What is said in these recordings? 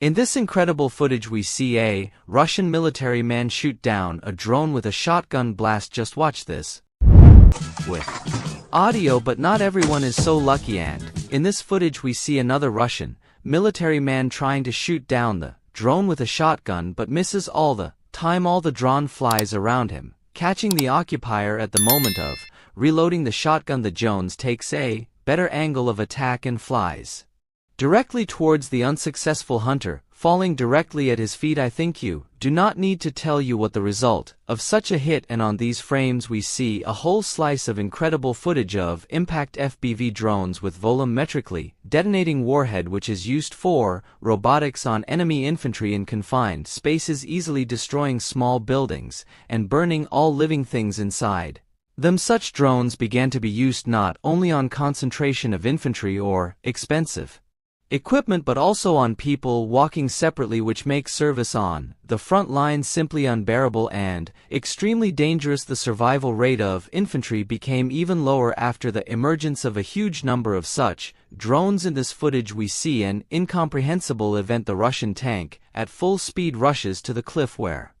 In this incredible footage we see a Russian military man shoot down a drone with a shotgun blast. Just watch this. With audio, but not everyone is so lucky, and in this footage we see another Russian military man trying to shoot down the drone with a shotgun but misses all the time. All the drone flies around him, catching the occupier at the moment of reloading the shotgun. The Jones takes a better angle of attack and flies directly towards the unsuccessful hunter, falling directly at his feet. I think you do not need to tell you what the result of such a hit, and on these frames we see a whole slice of incredible footage of impact FPV drones with volumetrically detonating warhead, which is used for robotics on enemy infantry in confined spaces, easily destroying small buildings and burning all living things inside them. Such drones began to be used not only on concentration of infantry or expensive equipment, but also on people walking separately, which makes service on the front lines simply unbearable and extremely dangerous. The survival rate of infantry became even lower after the emergence of a huge number of such drones. In this footage we see an incomprehensible event. The Russian tank at full speed rushes to the cliff where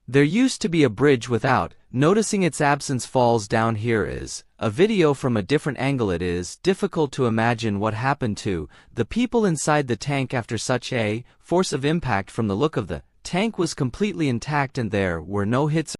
there used to be a bridge. Without noticing its absence, falls down. Here is a video from a different angle. It is difficult to imagine what happened to the people inside the tank after such a force of impact. From the look of the tank was completely intact and there were no hits.